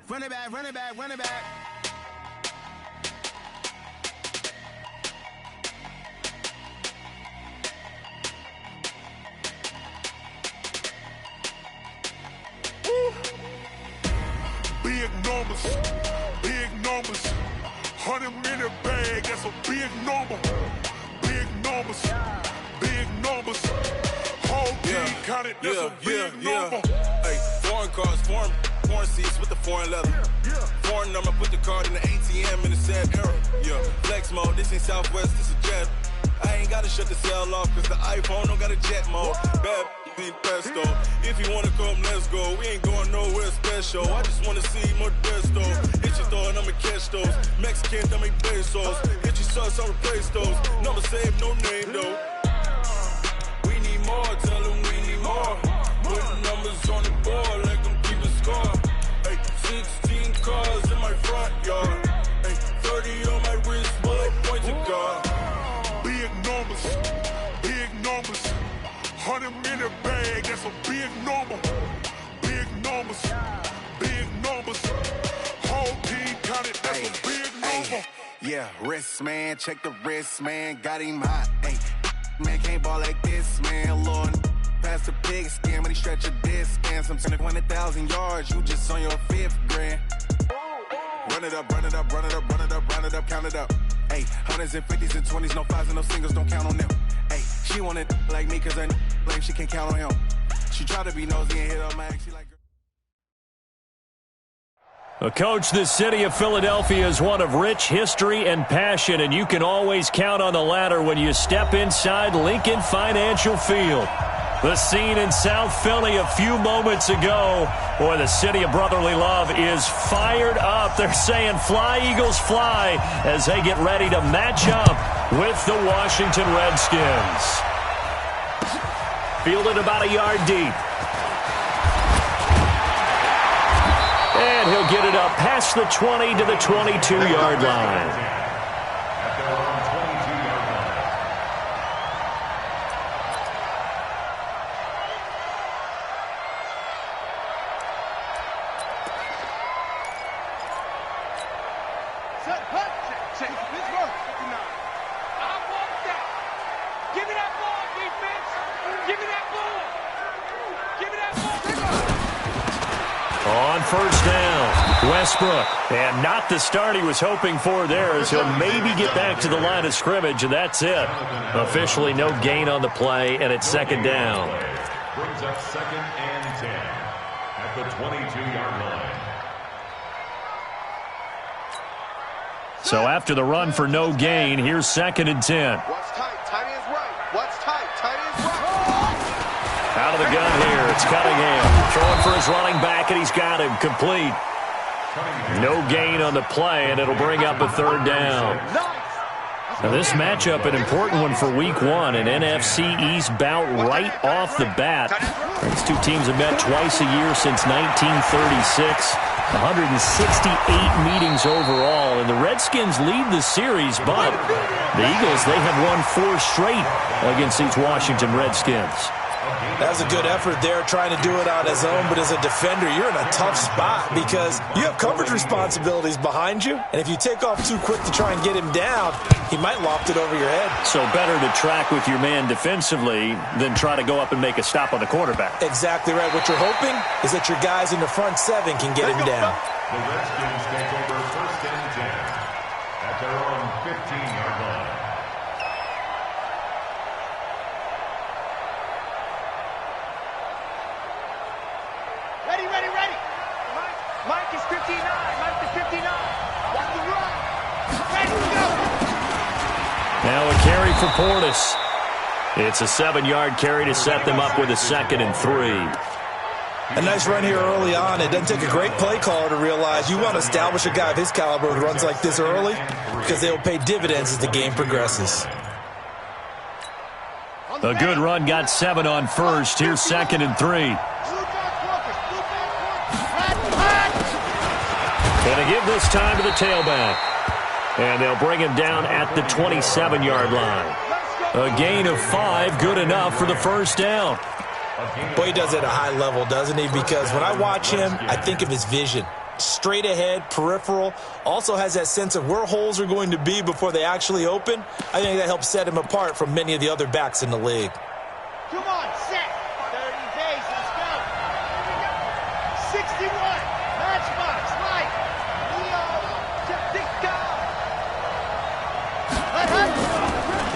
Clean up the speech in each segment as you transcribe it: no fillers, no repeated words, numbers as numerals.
Run it back, run it back, run it back. Big numbers, big numbers. 100-minute bag, that's a big number. Big numbers, big numbers. Whole team counted, that's a big number. Hey, foreign cars, foreign seats with the foreign leather. Foreign number, put the card in the ATM in the sad era. Yeah, flex mode, this ain't Southwest, this is jet. I ain't gotta shut the cell off, cause the iPhone don't got a jet mode. Bad need pesto. If you wanna come, let's go. We ain't going nowhere special. I just wanna see more pesto. Hit your throw and I'ma catch those. Mexican, dame pesos. Hit your sauce, I'll replace those. Number saved, no name though. We need more, tell them we need more. Put numbers on the board, let them keep the score. Hey, 16 cars in my front yard. Hey, 30 on my wrist, bullet point to God. Big numbers, big numbers. 100-minute bag, that's a big number. Big numbers, big numbers. Whole team counted, that's a big number. Yeah, wrist man, check the wrist man, got him hot. Hey, man can't ball like this, man. Lord, past the big scan, but he stretch a disc. And some 20,000 yards, you just on your 5th grand. Run it up, run it up, run it up, run it up, run it up, count it up. Hey, 100s and 50s and 20s, no 5s and no singles, don't count on them. Hey, she wanted like me, cause her blame, she can't count on him. She tried to be nosy and hit up my ex, she like... Coach, the city of Philadelphia is one of rich history and passion, and you can always count on the ladder when you step inside Lincoln Financial Field. The scene in South Philly a few moments ago, boy, the city of brotherly love is fired up. They're saying fly, Eagles, fly, as they get ready to match up with the Washington Redskins. Fielded about a yard deep. And he'll get it up past the 20 to the 22-yard line. On first down, Westbrook. And not the start he was hoping for there, as he'll maybe get back to the line of scrimmage, and that's it. Officially no gain on the play, and it's second down. Brings up 2nd and 10 at the 22-yard line. So after the run for no gain, here's 2nd and 10. What's tight? Tight end's right. What's tight? Tight end's right. Out of the gun here, it's Cunningham. Throwing for his running back, and he's got him complete. No gain on the play, and it'll bring up a 3rd down. Now this matchup, an important one for Week 1, an NFC East bout right off the bat. These two teams have met twice a year since 1936. 168 meetings overall, and the Redskins lead the series, but the Eagles, they have won 4 straight against these Washington Redskins. That was a good effort there, trying to do it on his own, but as a defender, you're in a tough spot because you have coverage responsibilities behind you, and if you take off too quick to try and get him down, he might loft it over your head. So better to track with your man defensively than try to go up and make a stop on the quarterback. Exactly right. What you're hoping is that your guys in the front 7 can get him down. The Redskins take over 1st and 10 at their own 15-yard line. Ready. Mike is 59. Mike is 59. Watch the run. Ready, go. Now a carry for Portis. It's a 7-yard carry to set them up with a 2nd and 3. A nice run here early on. It doesn't take a great play caller to realize you want to establish a guy of his caliber who runs like this early because they will pay dividends as the game progresses. A good run got 7 on first. Here's 2nd and 3. Going to give this time to the tailback. And they'll bring him down at the 27-yard line. A gain of 5, good enough for the first down. Boy, he does it at a high level, doesn't he? Because when I watch him, I think of his vision. straight ahead, peripheral, also has that sense of where holes are going to be before they actually open. I think that helps set him apart from many of the other backs in the league. Come on, set. 30 days, let's go. 61, matchbox, light. Leo,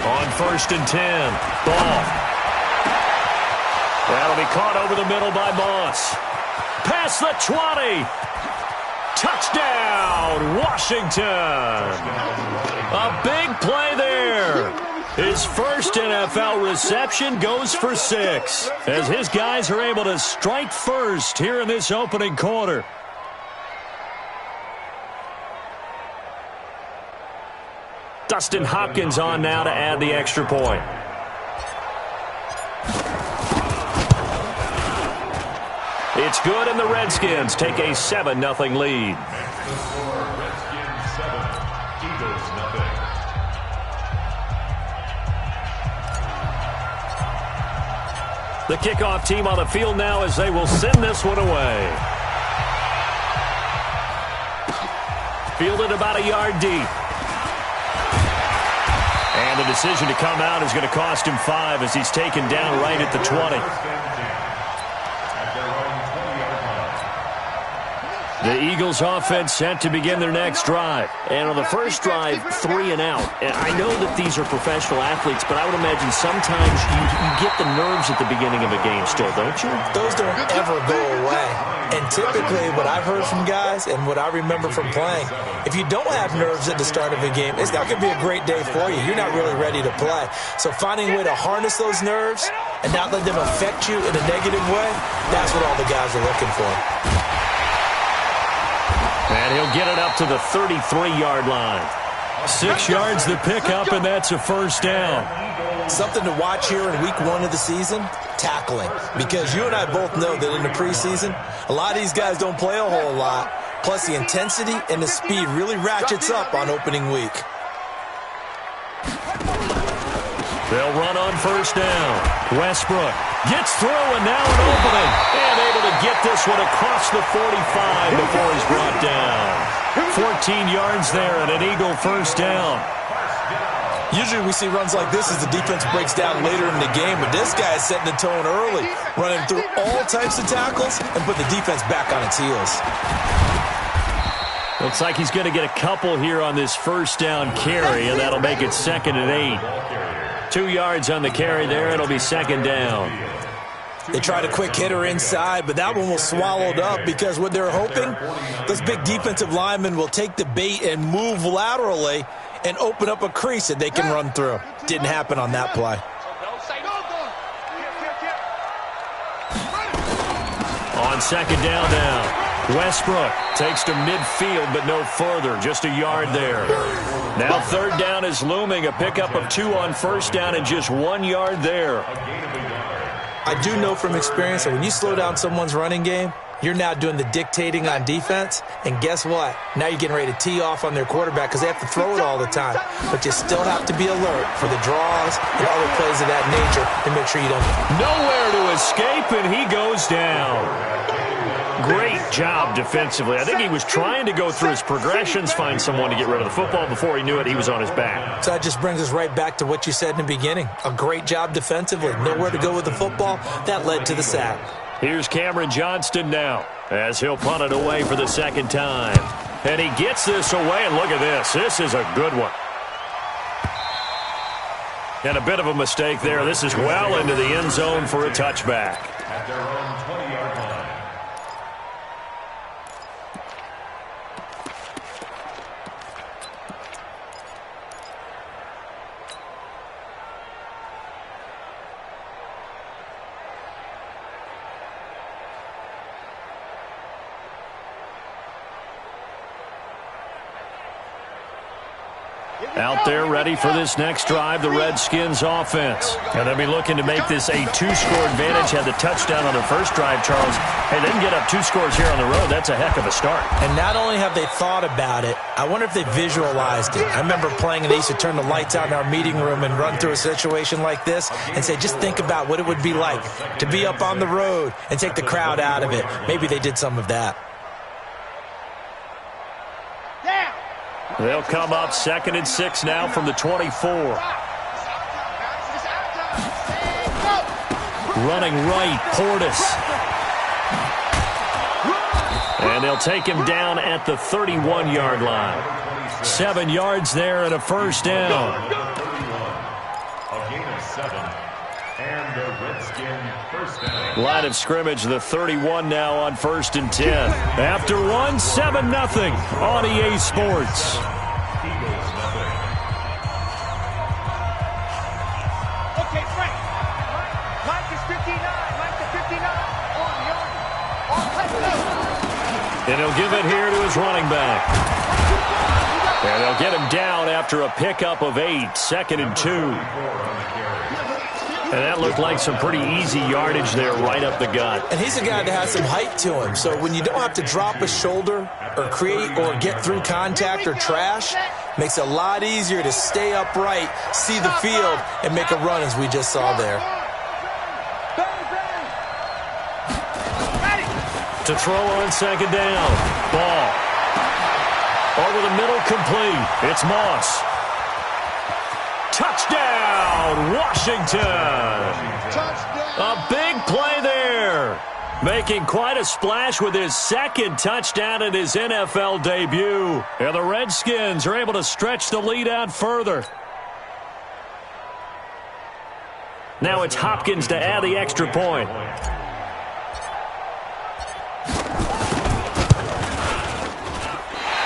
on 1st and 10, ball. That'll be caught over the middle by Moss. Past the 20. Touchdown, Washington. A big play there. His first NFL reception goes for 6 as his guys are able to strike first here in this opening quarter. Dustin Hopkins on now to add the extra point. It's good, and the Redskins take a 7-0 lead. The score, Redskins 7, Eagles 0. The kickoff team on the field now as they will send this one away. Fielded about a yard deep. And the decision to come out is going to cost him 5 as he's taken down right at the 20. The Eagles offense set to begin their next drive. And on the first drive, 3 and out. And I know that these are professional athletes, but I would imagine sometimes you get the nerves at the beginning of a game still, don't you? Those don't ever go away. And typically what I've heard from guys and what I remember from playing, if you don't have nerves at the start of a game, it's not going to be a great day for you. You're not really ready to play. So finding a way to harness those nerves and not let them affect you in a negative way, that's what all the guys are looking for. And he'll get it up to the 33-yard line. 6 yards to pick up, and that's a first down. Something to watch here in week 1 of the season, tackling. Because you and I both know that in the preseason, a lot of these guys don't play a whole lot. Plus, the intensity and the speed really ratchets up on opening week. They'll run on first down. Westbrook gets through, and now an opening. And able to get this one across the 45 before he's brought down. 14 yards there and an Eagle first down. Usually we see runs like this as the defense breaks down later in the game, but this guy is setting the tone early, running through all types of tackles and put the defense back on its heels. Looks like he's going to get a couple here on this first down carry, and that'll make it 2nd and 8. 2 yards on the carry there. It'll be 2nd down. They tried a quick hitter inside, but that one was swallowed up because what they're hoping, those big defensive linemen will take the bait and move laterally and open up a crease that they can run through. Didn't happen on that play. On 2nd down now. Westbrook takes to midfield, but no further. Just a yard there. Now 3rd down is looming. A pickup of 2 on first down and just 1 yard there. I do know from experience that when you slow down someone's running game, you're now doing the dictating on defense. And guess what? Now you're getting ready to tee off on their quarterback because they have to throw it all the time. But you still have to be alert for the draws and other plays of that nature to make sure you don't. Nowhere to escape, and he goes down. Great job defensively. I think he was trying to go through his progressions, find someone to get rid of the football. Before he knew it, he was on his back. So that just brings us right back to what you said in the beginning. A great job defensively. Nowhere to go with the football. That led to the sack. Here's Cameron Johnston now as he'll punt it away for the 2nd time. And he gets this away, and look at this. This is a good one. And a bit of a mistake there. This is well into the end zone for a touchback. At their own 20-yard line. Out there ready for this next drive, the Redskins offense. And they'll be looking to make this a 2-score advantage. Had the touchdown on their first drive, Charles. Hey, they can get up 2 scores here on the road. That's a heck of a start. And not only have they thought about it, I wonder if they visualized it. I remember playing and they used to turn the lights out in our meeting room and run through a situation like this and say, just think about what it would be like to be up on the road and take the crowd out of it. Maybe they did some of that. They'll come up 2nd and 6 now from the 24. Running right, Portis. And they'll take him down at the 31-yard line. 7 yards there and a first down. A gain of 7. And the Redskin first down. Line of scrimmage, the 31 now on 1st and 10. After one, 7-0 on EA Sports. Eagles nothing. Okay, Frank. Mike is 59. Mike is 59. And he'll give it here to his running back. And they'll get him down after a pickup of 8, 2nd and 2. And that looked like some pretty easy yardage there right up the gut. And he's a guy that has some height to him. So when you don't have to drop a shoulder or create or get through contact or trash, makes it a lot easier to stay upright, see the field, and make a run as we just saw there. To throw on 2nd down. Ball. Over the middle, complete. It's Moss. Touchdown, Washington. A big play there. Making quite a splash with his 2nd touchdown in his NFL debut. And the Redskins are able to stretch the lead out further. Now it's Hopkins to add the extra point.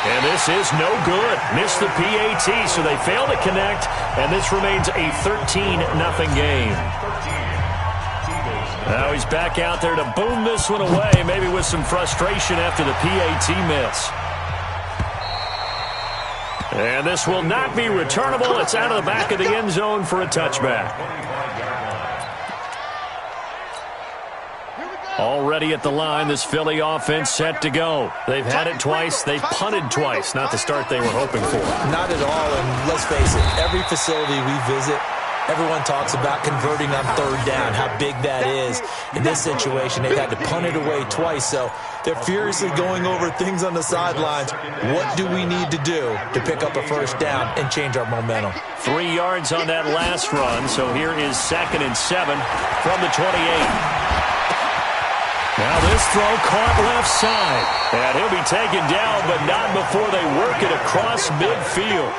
And this is no good. Missed the PAT, so they fail to connect, and this remains a 13-0 game. Now he's back out there to boom this one away, maybe with some frustration after the PAT miss. And this will not be returnable. It's out of the back of the end zone for a touchback. Already at the line, this Philly offense set to go. They've had it twice. They've punted twice. Not the start they were hoping for. Not at all, and let's face it, every facility we visit, everyone talks about converting on 3rd down, how big that is. In this situation, they've had to punt it away twice, so they're furiously going over things on the sidelines. What do we need to do to pick up a 1st down and change our momentum? 3 yards on that last run, so here is 2nd and 7 from the 28. Now this throw caught left side. And he'll be taken down, but not before they work it across midfield.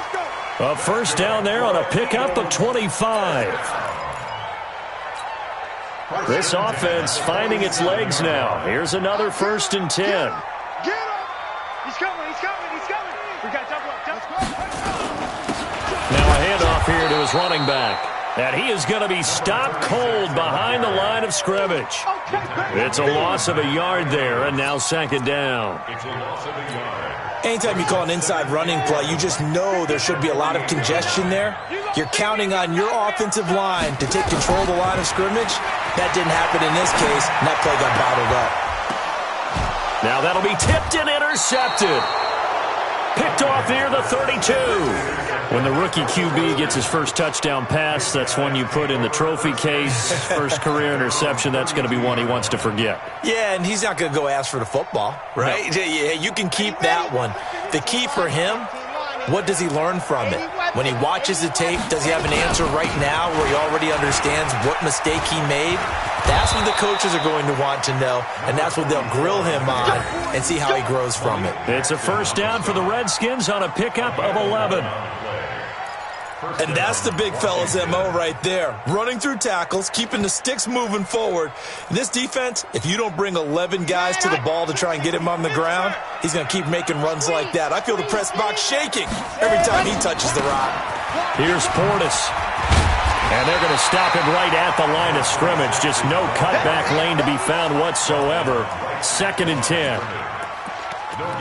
A 1st down there on a pickup of 25. This offense finding its legs now. Here's another 1st and 10. Get him! He's coming, he's coming, he's coming. We got double up, double up. Now a handoff here to his running back. And he is going to be stopped cold behind the line of scrimmage. It's a loss of a yard there, and now 2nd down. It's a loss of a yard. Anytime you call an inside running play, you just know there should be a lot of congestion there. You're counting on your offensive line to take control of the line of scrimmage. That didn't happen in this case, and that play got bottled up. Now that'll be tipped and intercepted. Picked off near the 32. When the rookie QB gets his first touchdown pass, that's one you put in the trophy case. First career interception, that's going to be one he wants to forget. Yeah, and he's not going to go ask for the football, right? No. Yeah, you can keep that one. The key for him, what does he learn from it? When he watches the tape, does he have an answer right now where he already understands what mistake he made? That's what the coaches are going to want to know, and that's what they'll grill him on and see how he grows from it. It's a 1st down for the Redskins on a pickup of 11. And that's the big fella's MO right there. Running through tackles, keeping the sticks moving forward. In this defense, if you don't bring 11 guys to the ball to try and get him on the ground, he's going to keep making runs like that. I feel the press box shaking every time he touches the rock. Here's Portis. And they're going to stop him right at the line of scrimmage. Just no cutback lane to be found whatsoever. 2nd and 10.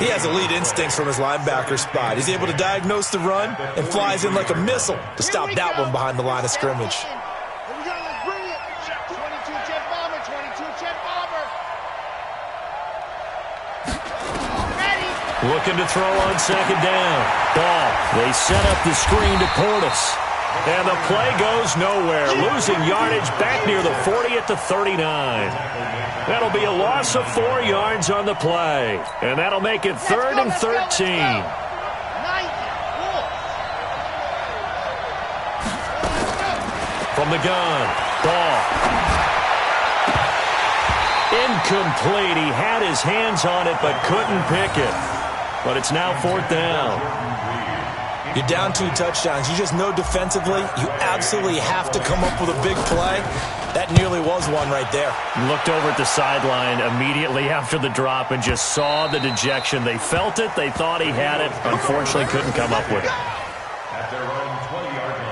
He has elite instincts from his linebacker spot. He's able to diagnose the run and flies in like a missile to stop that one behind the line of scrimmage. Looking to throw on 2nd down. Ball. They set up the screen to Portis. And the play goes nowhere. Losing yardage back near the 40 at the 39. That'll be a loss of 4 yards on the play. And that'll make it 3rd and 13. from the gun. Ball. Incomplete. He had his hands on it but couldn't pick it. But it's now 4th down. You're down 2 touchdowns. You just know defensively you absolutely have to come up with a big play. That nearly was one right there. Looked over at the sideline immediately after the drop and just saw the dejection. They felt it. They thought he had it. Unfortunately, couldn't come up with it. At their own 20-yard line.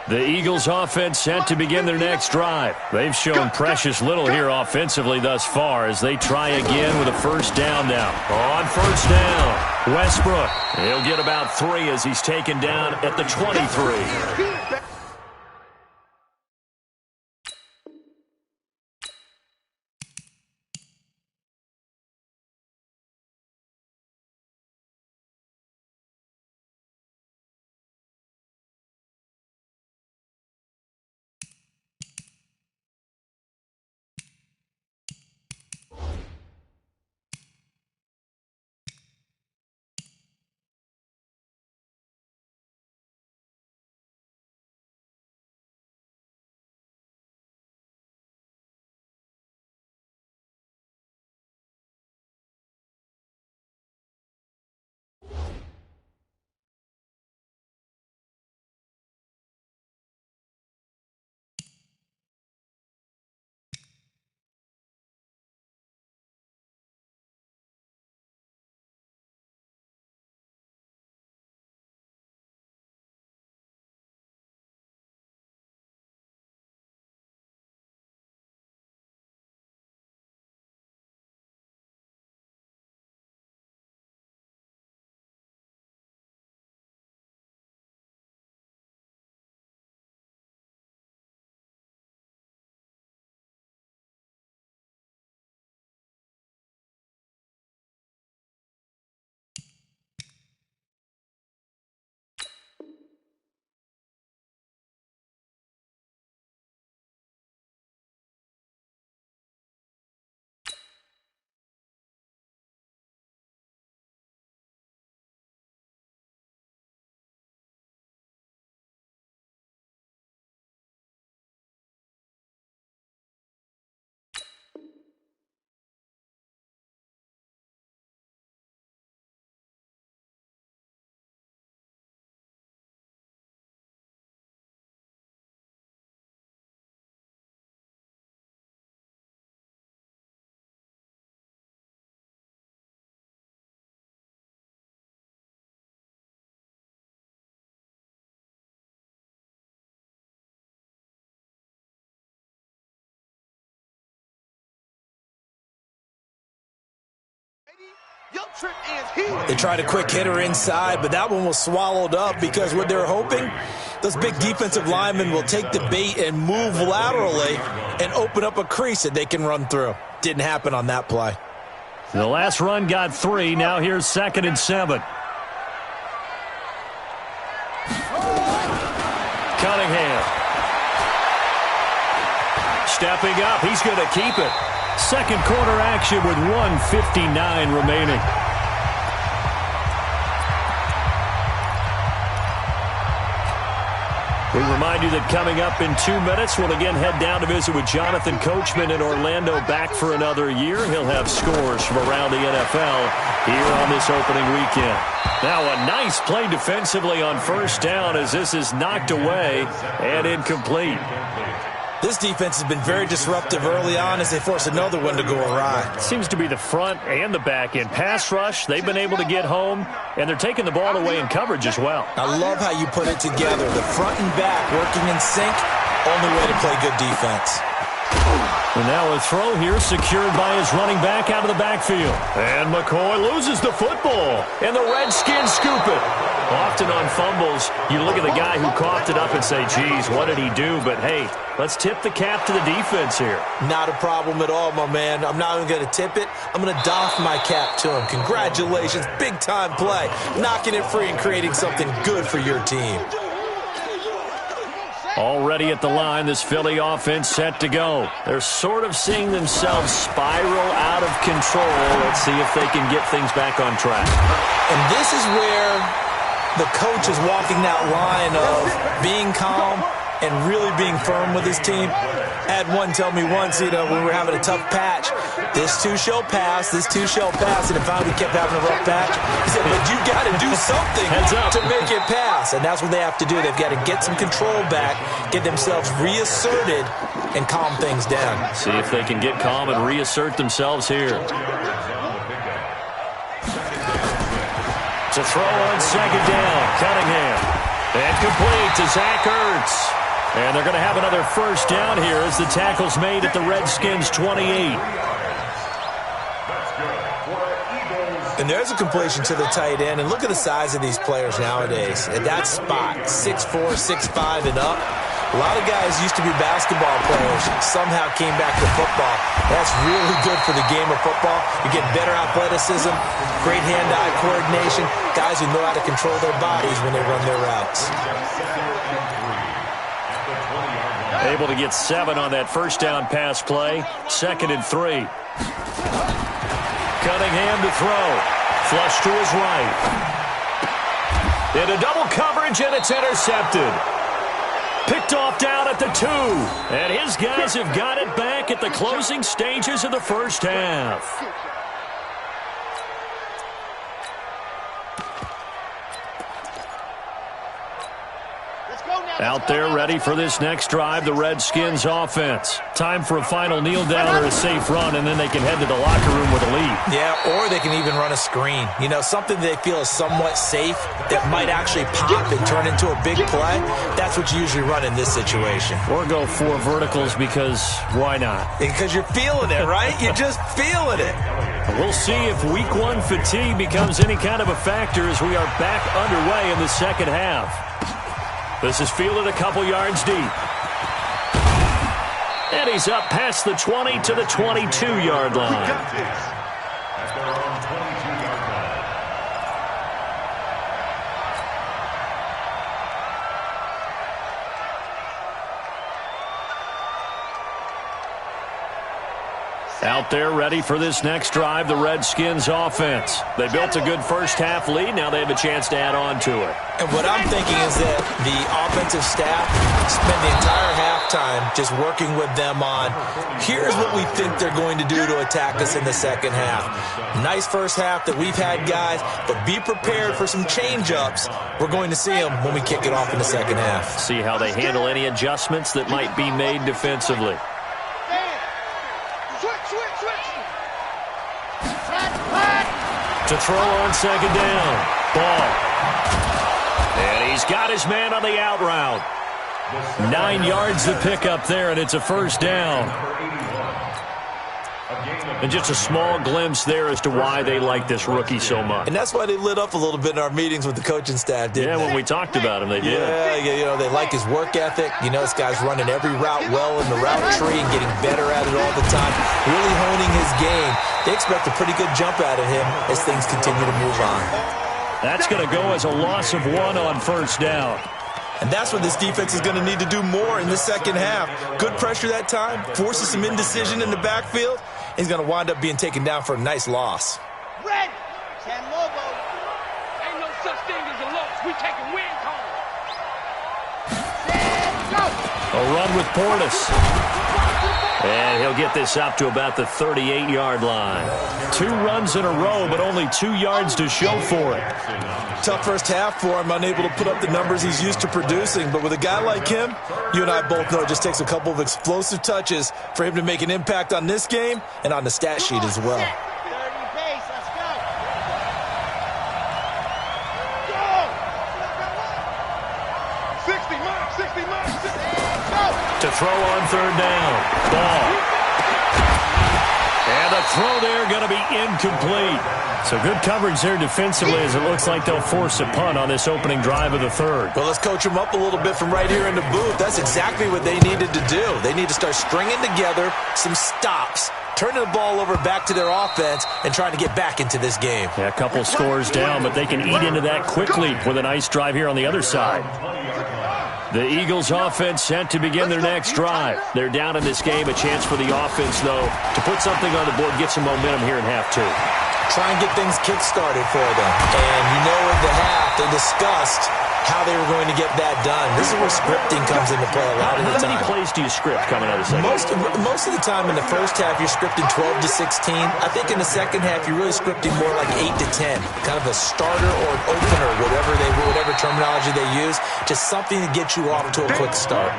The Eagles offense set to begin their next drive. They've shown precious little here offensively thus far as they try again with a 1st down now. On 1st down, Westbrook. He'll get about 3 as he's taken down at the 23. They tried a quick hitter inside, but that one was swallowed up because what they're hoping, those big defensive linemen will take the bait and move laterally and open up a crease that they can run through. Didn't happen on that play. The last run got 3. Now here's 2nd and 7. Cunningham. Stepping up. He's going to keep it. Second quarter action with 1:59 remaining. We remind you that coming up in 2 minutes, we'll again head down to visit with Jonathan Coachman in Orlando, back for another year. He'll have scores from around the NFL here on this opening weekend. Now a nice play defensively on 1st down as this is knocked away and incomplete. This defense has been very disruptive early on as they force another one to go awry. Seems to be the front and the back end. Pass rush, they've been able to get home, and they're taking the ball away in coverage as well. I love how you put it together. The front and back working in sync, only way to play good defense. And now a throw here secured by his running back out of the backfield. And McCoy loses the football, and the Redskins scoop it. Often on fumbles, you look at the guy who coughed it up and say, geez, what did he do? But, hey, let's tip the cap to the defense here. Not a problem at all, my man. I'm not even going to tip it. I'm going to doff my cap to him. Congratulations. Big-time play. Knocking it free and creating something good for your team. Already at the line, this Philly offense set to go. They're sort of seeing themselves spiral out of control. Let's see if they can get things back on track. And this is where the coach is walking that line of being calm and really being firm with his team. I had one tell me once, when we were having a tough patch, this too shall pass, this too shall pass, and if we kept having a rough patch, he said, but you got to do something to make it pass, and that's what they have to do. They've got to get some control back, get themselves reasserted, and calm things down. See if they can get calm and reassert themselves here. To throw on second down, Cunningham. And complete to Zach Ertz. And they're going to have another first down here as the tackle's made at the Redskins' 28. And there's a completion to the tight end. And look at the size of these players nowadays. At that spot, 6'4", 6'5", and up. A lot of guys used to be basketball players, somehow came back to football. That's really good for the game of football. You get better athleticism, great hand-eye coordination, guys who know how to control their bodies when they run their routes. Able to get 7 on that first down pass play. 2nd and 3. Cunningham to throw. Flush to his right. Into double coverage, and it's intercepted. Picked off down at the 2. And his guys have got it back at the closing stages of the first half. Out there ready for this next drive, the Redskins offense. Time for a final kneel down or a safe run, and then they can head to the locker room with a lead. Yeah, or they can even run a screen. Something they feel is somewhat safe that might actually pop and turn into a big play. That's what you usually run in this situation. Or go 4 verticals because why not? Because you're feeling it, right? You're just feeling it. We'll see if week 1 fatigue becomes any kind of a factor as we are back underway in the second half. This is fielded a couple yards deep. And he's up past the 20 to the 22-yard line. Out there ready for this next drive, the Redskins offense. They built a good first half lead. Now they have a chance to add on to it. And what I'm thinking is that the offensive staff spend the entire halftime just working with them on, here's what we think they're going to do to attack us in the second half. Nice first half that we've had, guys, but be prepared for some change-ups. We're going to see them when we kick it off in the second half. See how they handle any adjustments that might be made defensively. To throw on second down. Ball. And he's got his man on the out route. 9 yards to pick up there, and it's a first down. And just a small glimpse there as to why they like this rookie so much. And that's why they lit up a little bit in our meetings with the coaching staff, didn't they? When we talked about him, they did. Yeah, they like his work ethic. This guy's running every route well in the route tree and getting better at it all the time, really honing his game. They expect a pretty good jump out of him as things continue to move on. That's going to go as a loss of 1 on first down. And that's what this defense is going to need to do more in the second half. Good pressure that time, forces some indecision in the backfield. He's going to wind up being taken down for a nice loss. Ready. Ain't no such thing as a loss. We taking win calls. A run with Portis. And he'll get this up to about the 38-yard line. 2 runs in a row, but only 2 yards to show for it. Tough first half for him, unable to put up the numbers he's used to producing. But with a guy like him, you and I both know it just takes a couple of explosive touches for him to make an impact on this game and on the stat sheet as well. 30 pace, let's go. Go! 60 miles, 60 miles. To throw on third down. Ball. And the throw there going to be incomplete. So good coverage there defensively as it looks like they'll force a punt on this opening drive of the third. Well, let's coach them up a little bit from right here in the booth. That's exactly what they needed to do. They need to start stringing together some stops, turning the ball over back to their offense, and trying to get back into this game. Yeah, a couple scores down, but they can eat into that quickly with a nice drive here on the other side. The Eagles offense set to begin their next drive. They're down in this game. A chance for the offense, though, to put something on the board, get some momentum here in half two. Try and get things kick-started for them. And you know at the half, they discussed how they were going to get that done. This is where scripting comes into play a lot of the time. How many plays do you script coming out of the second half? Most of the time in the first half, you're scripting 12 to 16. I think in the second half, you're really scripting more like 8 to 10. Kind of a starter or an opener, whatever terminology they use. Just something to get you off to a quick start.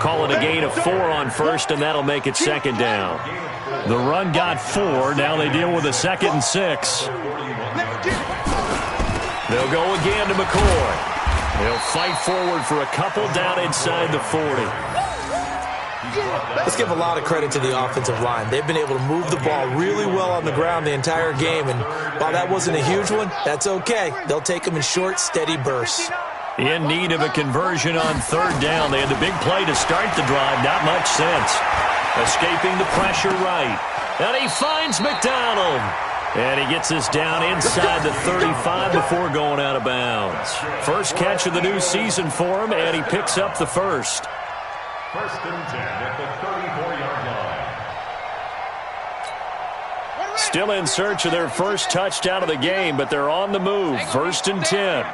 Call it a gain of 4 on first, and that'll make it second down. The run got 4. Now they deal with a 2nd and 6. They'll go again to McCoy. He'll fight forward for a couple down inside the 40. Let's give a lot of credit to the offensive line. They've been able to move the ball really well on the ground the entire game, and while that wasn't a huge one, that's okay. They'll take them in short, steady bursts. In need of a conversion on 3rd down. They had the big play to start the drive. Not much sense. Escaping the pressure right. And he finds McDonald. And he gets us down inside the 35 before going out of bounds. First catch of the new season for him, and he picks up the first. 1st and 10 at the 34-yard line. Still in search of their first touchdown of the game, but they're on the move. 1st and 10.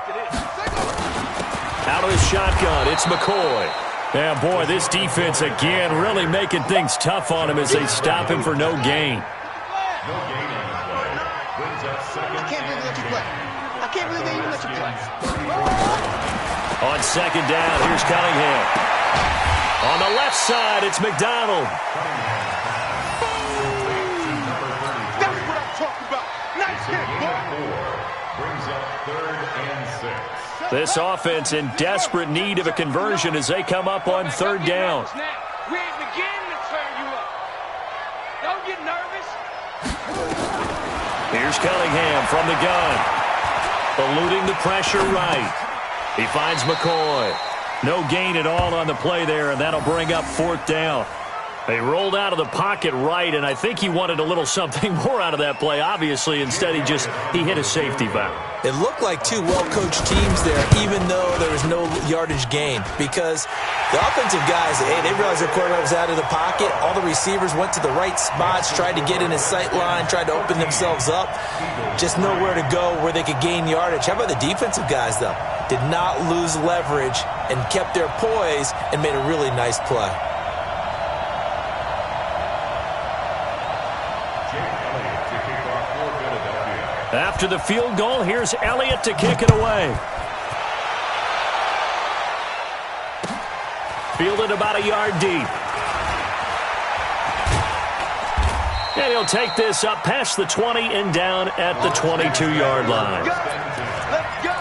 Out of the shotgun, it's McCoy. Yeah, boy, this defense again really making things tough on him as they stop him for no gain. No gain on the play. Brings up 2nd. I can't believe they let you play. I can't believe they even let you play. On 2nd down, here's Cunningham. On the left side, it's McDonald. That's what I'm talking about. Nice hit, boy. Brings up 3rd and 6. This offense in desperate need of a conversion as they come up on 3rd down. We ain't beginning to turn you up. Don't get nervous. Here's Cunningham from the gun. Eluding the pressure right. He finds McCoy. No gain at all on the play there, and that'll bring up 4th down. They rolled out of the pocket right, and I think he wanted a little something more out of that play, obviously. Instead, he hit a safety valve. It looked like two well-coached teams there, even though there was no yardage gain, because the offensive guys, hey, they realized their quarterback was out of the pocket. All the receivers went to the right spots, tried to get in his sight line, tried to open themselves up. Just nowhere to go where they could gain yardage. How about the defensive guys, though? Did not lose leverage and kept their poise and made a really nice play. After the field goal, here's Elliott to kick it away. Fielded about a yard deep. And he'll take this up past the 20 and down at the 22-yard line. Let's go.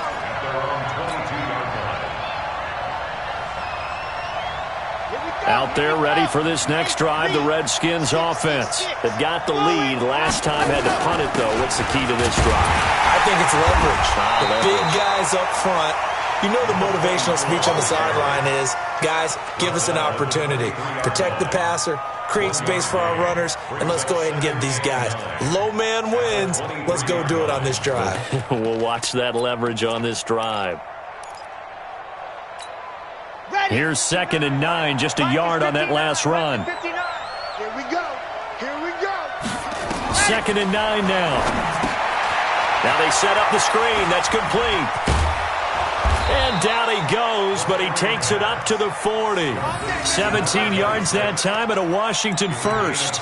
Out there ready for this next drive, the Redskins offense. They've got the lead. Last time had to punt it, though. What's the key to this drive? I think it's leverage. The big guys up front. You know the motivational speech on the sideline is, guys, give us an opportunity. Protect the passer, create space for our runners, and let's go ahead and give these guys. Low man wins. Let's go do it on this drive. We'll watch that leverage on this drive. Here's 2nd and 9, just a yard on that last run. Here we go. Here we go. 2nd and 9 now. Now they set up the screen. That's complete. And down he goes, but he takes it up to the 40. 17 yards that time and a Washington first.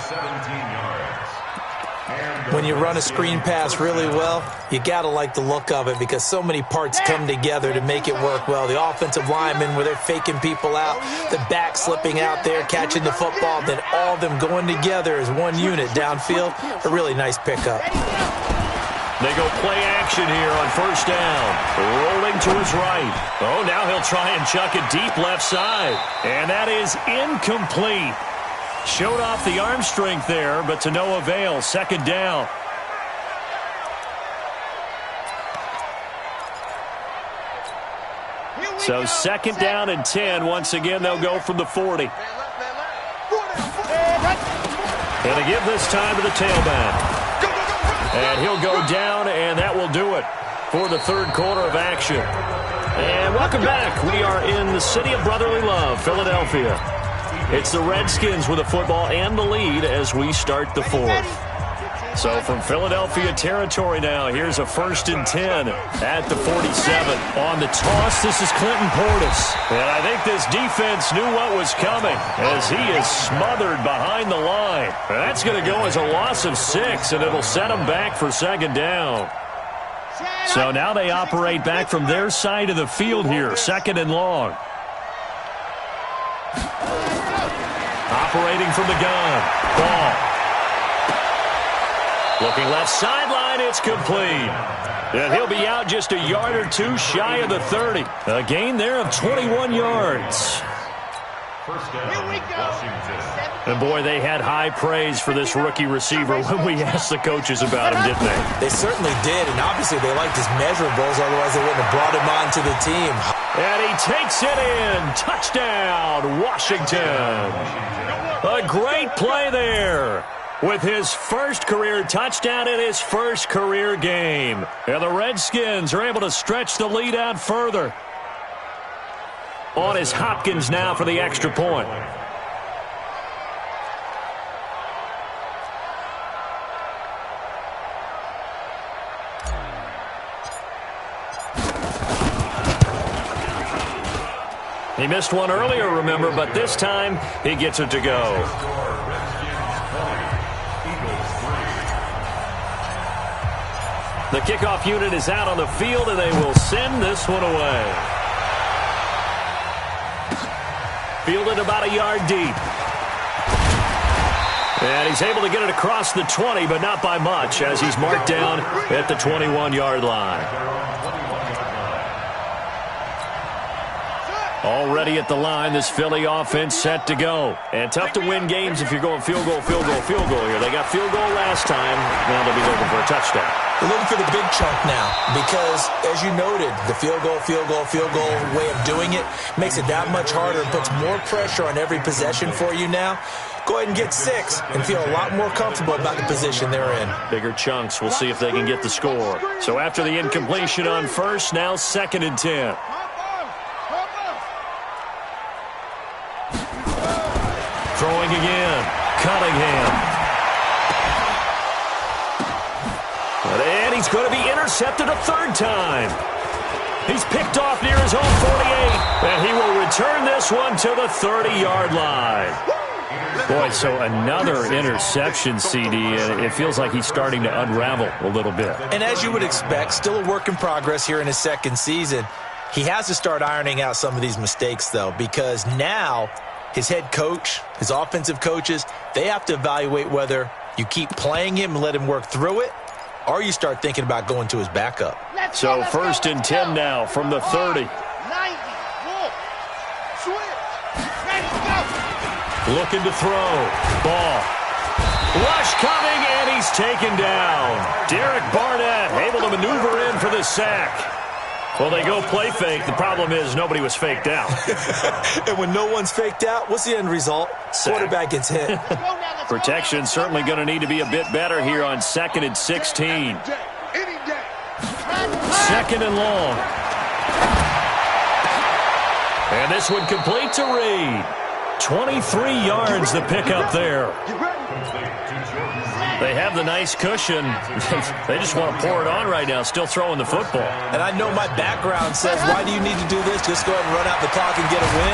When you run a screen pass really well, you got to like the look of it because so many parts come together to make it work well. The offensive linemen, where they're faking people out, the back slipping out there, catching the football, then all of them going together as one unit downfield. A really nice pickup. They go play action here on 1st down. Rolling to his right. Oh, now he'll try and chuck it deep left side. And that is incomplete. Showed off the arm strength there, but to no avail. 2nd down. So 2nd down and 10. Once again, they'll go from the 40. And they give this time to the tailback. And he'll go down, and that will do it for the 3rd quarter of action. And welcome back. We are in the city of brotherly love, Philadelphia. It's the Redskins with the football and the lead as we start the fourth. So from Philadelphia territory now, here's a 1st and 10 at the 47. On the toss, this is Clinton Portis. And I think this defense knew what was coming as he is smothered behind the line. And that's going to go as a loss of 6, and it'll set them back for 2nd down. So now they operate back from their side of the field here, 2nd and long. Operating from the gun. Ball. Looking left sideline, it's complete. And he'll be out just a yard or two shy of the 30. A gain there of 21 yards. And boy, they had high praise for this rookie receiver when we asked the coaches about him, didn't they? They certainly did, and obviously they liked his measurables, otherwise they wouldn't have brought him on to the team. And he takes it in. Touchdown, Washington. A great play there with his first career touchdown in his first career game. And the Redskins are able to stretch the lead out further. On is Hopkins now for the extra point. He missed one earlier, remember, but this time he gets it to go. The kickoff unit is out on the field, and they will send this one away. Fielded about a yard deep. And he's able to get it across the 20, but not by much, as he's marked down at the 21-yard line. Already at the line, this Philly offense set to go. And tough to win games if you're going field goal, field goal, field goal here. They got field goal last time. Now they'll be looking for a touchdown. They're looking for the big chunk now because, as you noted, the field goal way of doing it makes it that much harder and puts more pressure on every possession for you now. Go ahead and get 6 and feel a lot more comfortable about the position they're in. Bigger chunks. We'll see if they can get the score. So after the incompletion on first, now 2nd and 10. Throwing again. Cunningham. And he's going to be intercepted a 3rd time. He's picked off near his own 48. And he will return this one to the 30-yard line. Boy, so another interception, CD, and it feels like he's starting to unravel a little bit. And as you would expect, still a work in progress here in his 2nd season. He has to start ironing out some of these mistakes, though, because now his head coach, his offensive coaches, they have to evaluate whether you keep playing him and let him work through it, or you start thinking about going to his backup. So 1st and 10 now from the 30. Looking to throw. Ball. Rush coming, and he's taken down. Derek Barnett able to maneuver in for the sack. Well, they go play fake. The problem is nobody was faked out. And when no one's faked out, what's the end result? Sack. Quarterback gets hit. Protection certainly going to need to be a bit better here on 2nd and 16. 2nd and long. And this one complete to Reed. 23 yards the pickup there. They have the nice cushion. They just want to pour it on right now, still throwing the football. And I know my background says, why do you need to do this? Just go ahead and run out the clock and get a win.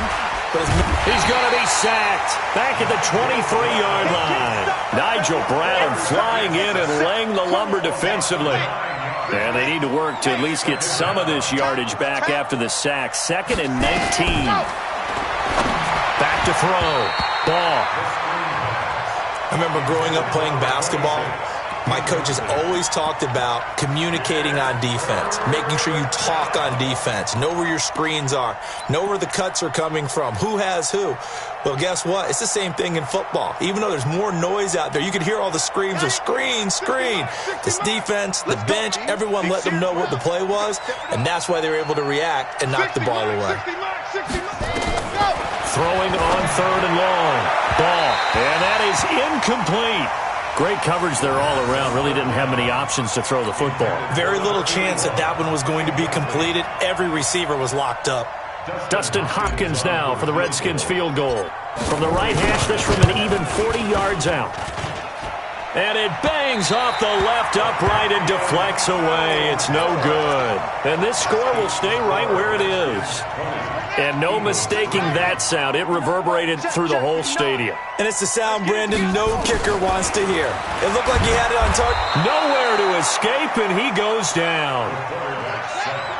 But he's going to be sacked back at the 23-yard line. Nigel Bradham flying in and laying the lumber defensively. And they need to work to at least get some of this yardage back after the sack. 2nd and 19. Back to throw. Ball. I remember growing up playing basketball, my coaches always talked about communicating on defense, making sure you talk on defense, know where your screens are, know where the cuts are coming from, who has who. Well, guess what? It's the same thing in football. Even though there's more noise out there, you can hear all the screams of screen, screen. This defense, the bench, everyone let them know what the play was, and that's why they were able to react and knock the ball away. Throwing on 3rd and long. Ball. And that is incomplete. Great coverage there all around. Really didn't have many options to throw the football. Very little chance that that one was going to be completed. Every receiver was locked up. Dustin Hopkins now for the Redskins field goal. From the right hash, this from an even 40 yards out. And it bangs off the left upright and deflects away. It's no good. And this score will stay right where it is. And no mistaking that sound. It reverberated through the whole stadium. And it's the sound, Brandon, no kicker wants to hear. It looked like he had it on target. Nowhere to escape, and he goes down.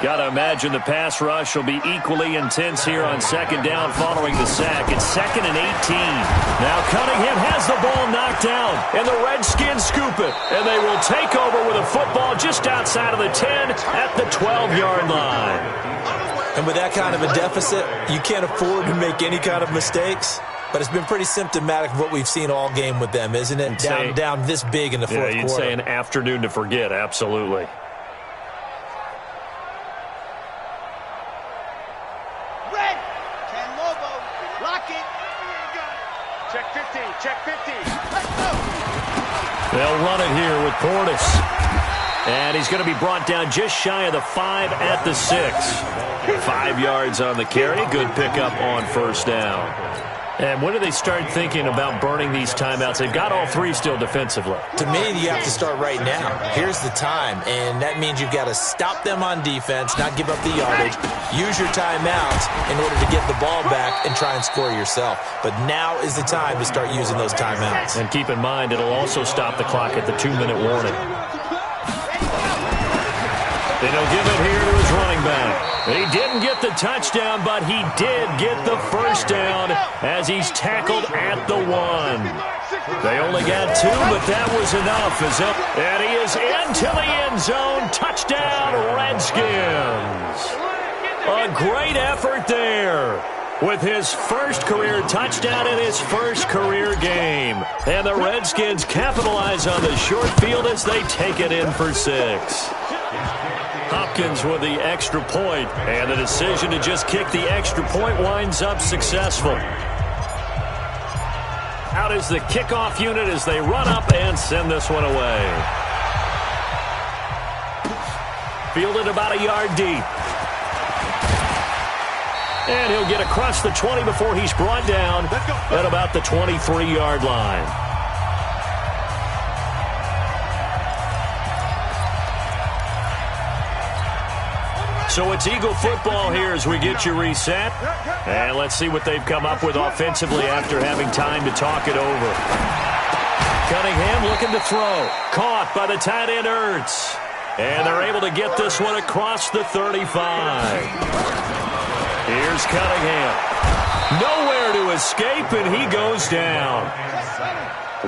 Got to imagine the pass rush will be equally intense here on second down following the sack. It's 2nd and 18. Now Cunningham has the ball knocked down, and the Redskins scoop it. And they will take over with a football just outside of the 10 at the 12-yard line. And with that kind of a deficit, you can't afford to make any kind of mistakes. But it's been pretty symptomatic of what we've seen all game with them, isn't it? Down this big in the fourth quarter. Yeah, you'd say an afternoon to forget, absolutely. Red. Ken Lobo. Lock it. Check 50. Check 50. Let's go. They'll run it here with Portis. And he's going to be brought down just shy of the 5 at the 6. 5 yards on the carry. Good pickup on first down. And when do they start thinking about burning these timeouts? They've got all three still defensively. To me, you have to start right now. Here's the time, and that means you've got to stop them on defense, not give up the yardage, use your timeouts in order to get the ball back and try and score yourself. But now is the time to start using those timeouts. And keep in mind, it'll also stop the clock at the 2-minute warning. And he'll give it here to his running back. He didn't get the touchdown, but he did get the first down as he's tackled at the 1. They only got 2, but that was enough. And he is into the end zone. Touchdown, Redskins. A great effort there with his first career touchdown in his first career game. And the Redskins capitalize on the short field as they take it in for 6. Hopkins with the extra point, and the decision to just kick the extra point winds up successful. Out is the kickoff unit as they run up and send this one away. Fielded about a yard deep. And he'll get across the 20 before he's brought down at about the 23-yard line. So it's Eagle football here as we get you reset. And let's see what they've come up with offensively after having time to talk it over. Cunningham looking to throw. Caught by the tight end Ertz. And they're able to get this one across the 35. Here's Cunningham. Nowhere to escape, and he goes down.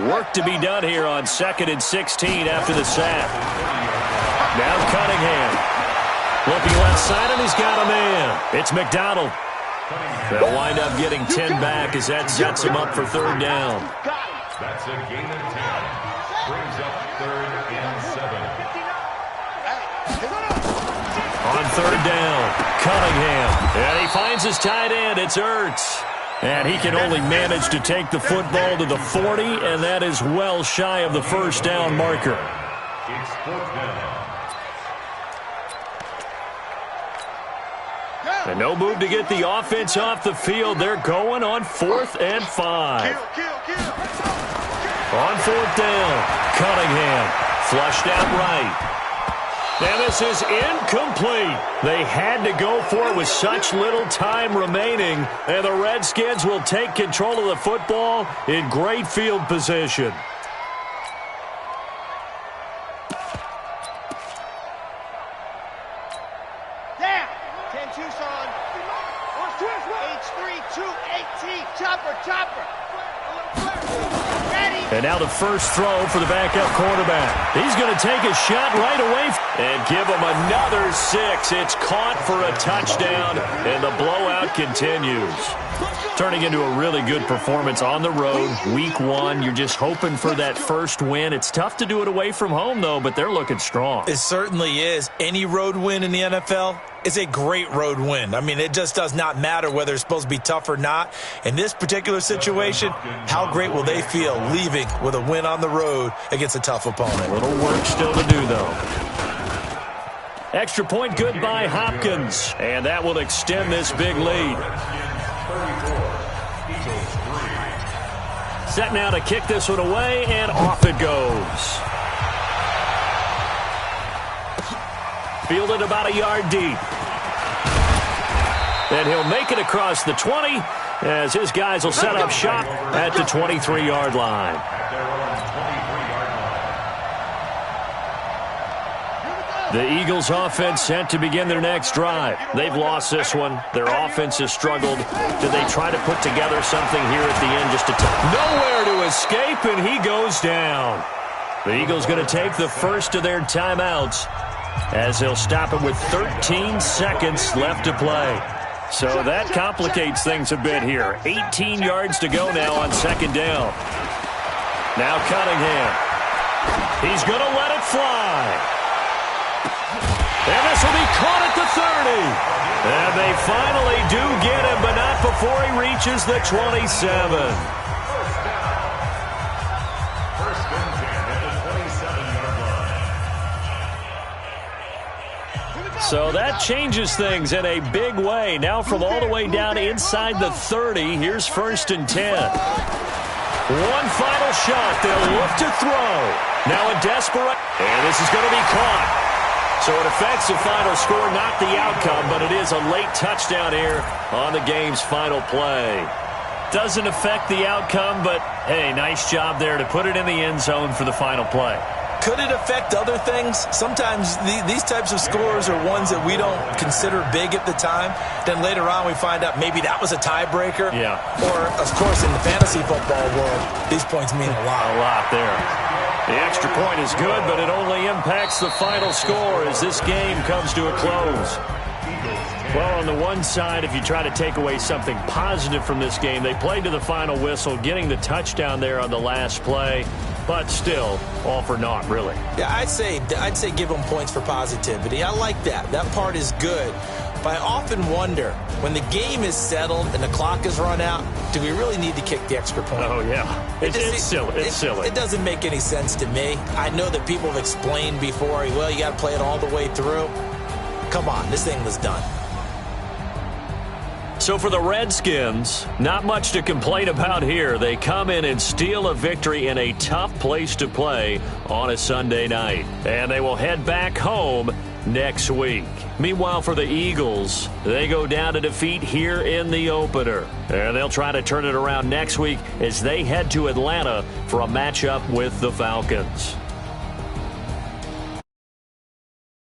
Work to be done here on 2nd and 16 after the sack. Now Cunningham. Looking left side, and he's got a man. It's McDonald. They'll wind up getting 10 back as that sets him up for 3rd down. That's a gain of 10. Brings up 3rd and 7. On 3rd down, Cunningham. And he finds his tight end. It's Ertz. And he can only manage to take the football to the 40, and that is well shy of the first down marker. It's 4th down. And no move to get the offense off the field. They're going on 4th and 5. On 4th down, Cunningham flushed out right. And this is incomplete. They had to go for it with such little time remaining. And the Redskins will take control of the football in great field position. And now the first throw for the backup quarterback. He's going to take a shot right away and give him another 6. It's caught for a touchdown, and the blowout continues. Turning into a really good performance on the road, week one. You're just hoping for that first win. It's tough to do it away from home, though, but they're looking strong. It certainly is. Any road win in the NFL is a great road win. I mean, it just does not matter whether it's supposed to be tough or not. In this particular situation, how great will they feel leaving with a win on the road against a tough opponent? A little work still to do, though. Extra point good by Hopkins, and that will extend this big lead. Set now to kick this one away, and off it goes. Fielded about a yard deep. And he'll make it across the 20 as his guys will set up shop at the 23-yard line. The Eagles offense set to begin their next drive. They've lost this one. Their offense has struggled. Do they try to put together something here at the end just to nowhere to escape, and he goes down. The Eagles going to take the first of their timeouts as they'll stop it with 13 seconds left to play. So that complicates things a bit here. 18 yards to go now on second down. Now Cunningham. He's going to let it fly. And this will be caught at the 30. And they finally do get him, but not before he reaches the 27. First and 10 at the 27-yard line. So that changes things in a big way. Now from all the way down inside the 30, here's first and 10. One final shot. They'll look to throw. Now a desperate, and this is going to be caught. So it affects the final score, not the outcome, but it is a late touchdown here on the game's final play. Doesn't affect the outcome, but, hey, nice job there to put it in the end zone for the final play. Could it affect other things? Sometimes these types of scores are ones that we don't consider big at the time. Then later on we find out maybe that was a tiebreaker. Yeah. Or, of course, in the fantasy football world, these points mean a lot. A lot there. The extra point is good, but it only impacts the final score as this game comes to a close. Well, on the one side, if you try to take away something positive from this game, they played to the final whistle, getting the touchdown there on the last play, but still, all for naught, really. Yeah, I'd say give them points for positivity. I like that. That part is good. But I often wonder, when the game is settled and the clock is run out, do we really need to kick the extra point? Oh, yeah. It's silly. It's silly. It doesn't make any sense to me. I know that people have explained before, well, you got to play it all the way through. Come on, this thing was done. So for the Redskins, not much to complain about here. They come in and steal a victory in a tough place to play on a Sunday night. And they will head back home next week. Meanwhile, for the Eagles, they go down to defeat here in the opener. And they'll try to turn it around next week as they head to Atlanta for a matchup with the Falcons.